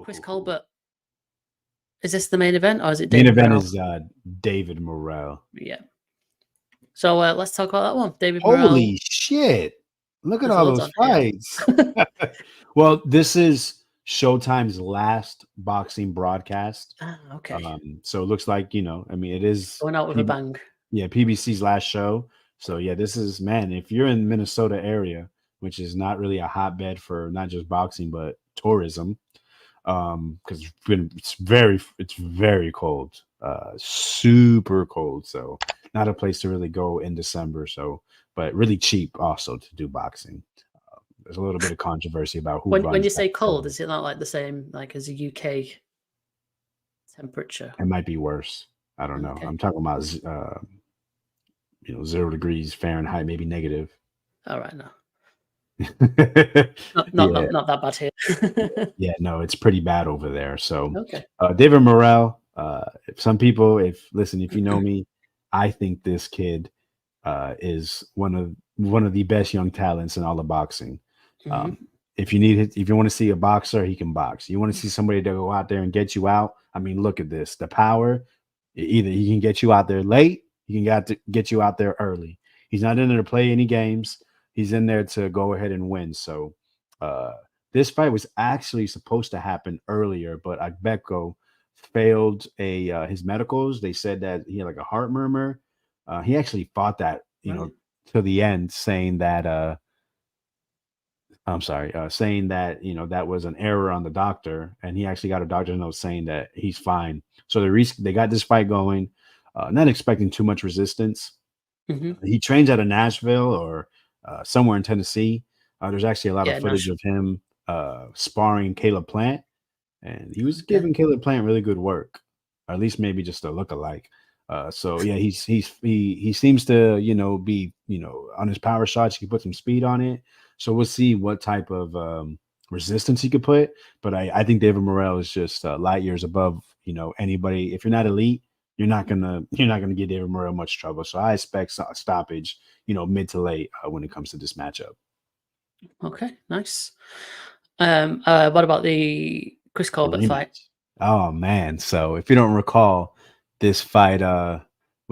Chris Colbert. Is this the main event or is it Main David event Morrell? is David Morrell. Yeah. So let's talk about that one. David Holy Morrell. shit. Look at There's all loads those on here. fights. Well, this is Showtime's last boxing broadcast. Okay. So it looks like, I mean, it is Going out with a bang. Yeah, PBC's last show. So yeah, this is, man, if you're in Minnesota area, which is not really a hotbed for not just boxing but tourism, because it's very cold, super cold. So not a place to really go in December. So, but really cheap also to do boxing. There's a little bit of controversy about who When you runs say that cold, show. is it not like the same like as a UK temperature? It might be worse. I don't know. Okay. I'm talking about 0 degrees Fahrenheit, maybe negative. All right, no. Yeah. Not that bad here. Yeah, no, it's pretty bad over there. So, Okay. David Morrell, some people, if you know me, I think this kid is one of the best young talents in all of boxing. If you want to see a boxer, he can box. You want to see somebody to go out there and get you out. I mean, look at this. The power, either he can get you out there late, he can get you out there early. He's not in there to play any games. He's in there to go ahead and win. So, this fight was actually supposed to happen earlier, but Agbeko failed his medicals. They said that he had like a heart murmur. He actually fought that, to the end, saying that saying that that was an error on the doctor, and he actually got a doctor's note saying that he's fine. So they got this fight going, not expecting too much resistance. He trains out of Nashville or somewhere in Tennessee. There's actually a lot of footage of him sparring Caleb Plant, and he was giving Caleb Plant really good work, or at least maybe just a look-alike. So yeah, he seems to be on his power shots. He can put some speed on it. So we'll see what type of resistance he could put. But I think David Morrell is just light years above anybody. If you're not elite, you're not gonna give David Morrell much trouble. So I expect a stoppage, mid to late when it comes to this matchup. Okay, nice. What about the Chris Colbert fight? Oh man! So if you don't recall, this fight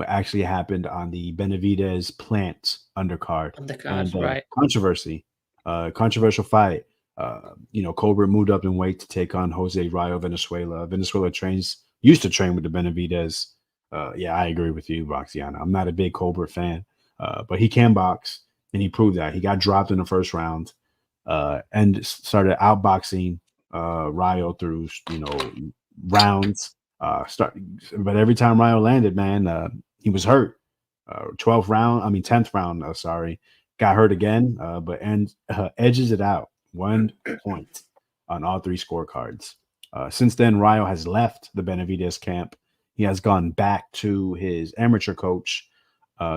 actually happened on the Benavidez Plant undercard. Right? Controversial fight. Colbert moved up in weight to take on Jose Rayo Venezuela. Venezuela used to train with the Benavidez. Yeah, I agree with you, Boxiana. I'm not a big Colbert fan, but he can box, and he proved that. He got dropped in the first round, and started outboxing Rayo through rounds. But every time Rayo landed, man, he was hurt. 10th round, got hurt again, but edges it out 1 point on all 3 scorecards. Since then, Rayo has left the Benavidez camp. He has gone back to his amateur coach.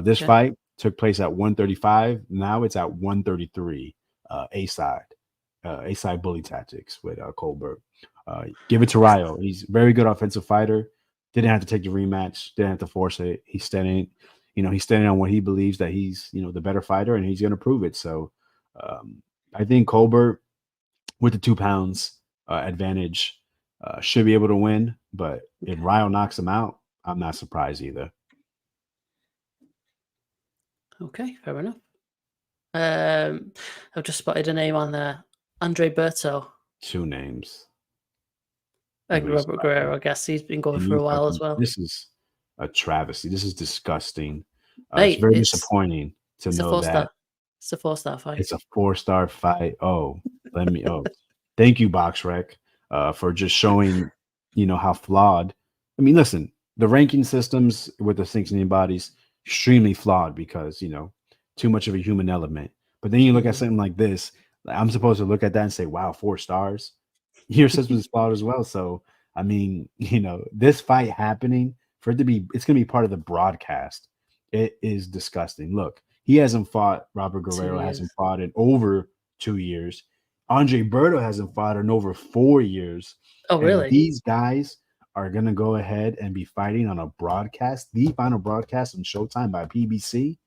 This fight took place at 135. Now it's at 133. A-side bully tactics with Colbert. Give it to Rayo. He's a very good offensive fighter. Didn't have to take the rematch. Didn't have to force it. He's standing on what he believes that he's, the better fighter, and he's going to prove it. So I think Colbert, with the 2 pounds advantage, should be able to win. But if Rayo knocks him out, I'm not surprised either. Okay, fair enough. I've just spotted a name on there. Andre Berto. 2 names. Robert Guerrero, I guess he's been going for a while as well. This is a travesty. This is disgusting. It's very disappointing to know that it's a 4-star fight. It's a 4-star fight. Thank you, BoxRec, for just showing, how flawed. I mean, listen, the ranking systems with the sanctioning bodies extremely flawed because too much of a human element. But then you look at something like this. I'm supposed to look at that and say, "Wow, 4 stars." Your system is flawed as well. So, I mean, this fight happening for it to be, it's going to be part of the broadcast. It is disgusting. Look, he hasn't fought. Robert Guerrero hasn't fought in over 2 years. Andre Berto hasn't fought in over 4 years. Oh, really? And these guys are going to go ahead and be fighting on a broadcast, the final broadcast on Showtime by PBC.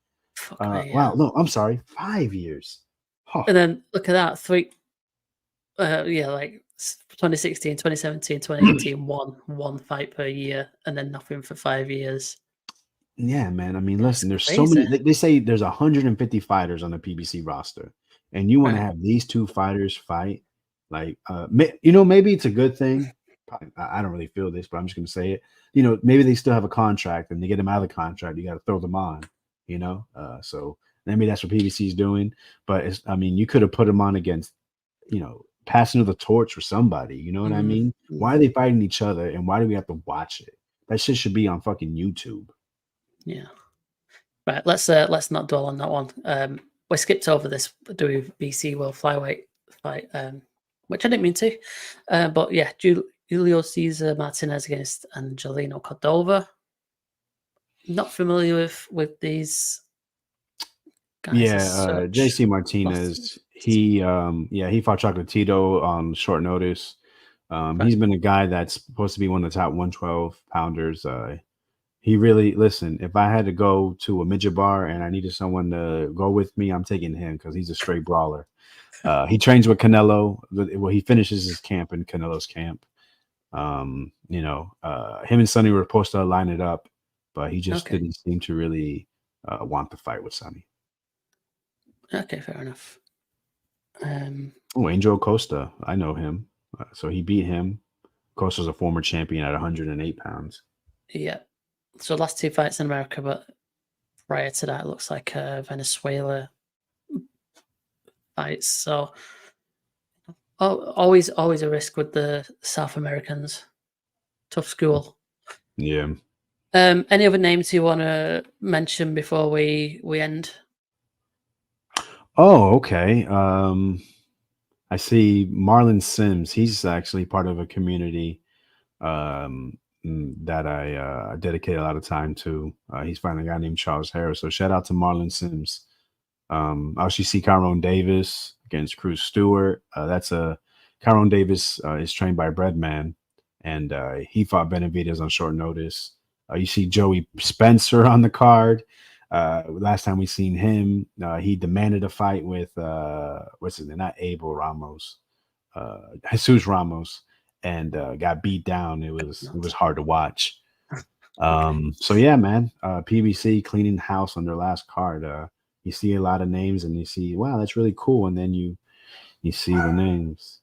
Wow. No, I'm sorry. 5 years. And then look at that. 3. 2016, 2017, 2018, one fight per year, and then nothing for 5 years. Yeah, man. I mean, That's listen, there's so many. crazy. They say there's 150 fighters on the PBC roster, and you want to Right. have these two fighters fight. Like, maybe it's a good thing. Probably, I don't really feel this, but I'm just gonna say it. Maybe they still have a contract, and to get them out of the contract, you got to throw them on. So maybe that's what PBC is doing. But I mean, you could have put them on against, passing of the torch for somebody. You know what I mean? Why are they fighting each other, and why do we have to watch it? That shit should be on fucking YouTube. Yeah. Right. Let's not dwell on that one. We skipped over this WBC World Flyweight fight, which I didn't mean to. But yeah, Julio Cesar Martinez against Angelino Cordova. Not familiar with these guys. Yeah, JC Martinez. He fought Chocolatito on short notice. He's been a guy that's supposed to be one of the top 112 pounders. He really listen. If I had to go to a midget bar and I needed someone to go with me, I'm taking him because he's a straight brawler. He trains with Canelo. Well, he finishes his camp in Canelo's camp. Him and Sonny were supposed to line it up, but he just didn't seem to really want to fight with Sonny. Okay, fair enough. Angel Costa, I know him. So he beat him. Costa's a former champion at 108 pounds. Yeah. So last two fights in America, but prior to that, it looks like Venezuela fights. So always a risk with the South Americans. Tough school. Yeah. Any other names you want to mention before we end? Oh, okay. I see Marlon Sims. He's actually part of a community that I dedicate a lot of time to. He's fighting a guy named Charles Harris. So shout out to Marlon Sims. I also see Kyron Davis against Cruz Stewart. Kyron Davis is trained by Breadman, and he fought Benavidez on short notice. You see Joey Spencer on the card. Last time we seen him, he demanded a fight with what's his name? Not Abel Ramos, Jesus Ramos, and got beat down. It was hard to watch. So yeah, man, PBC cleaning house on their last card. You see a lot of names, and you see, wow, that's really cool, and then you see the names.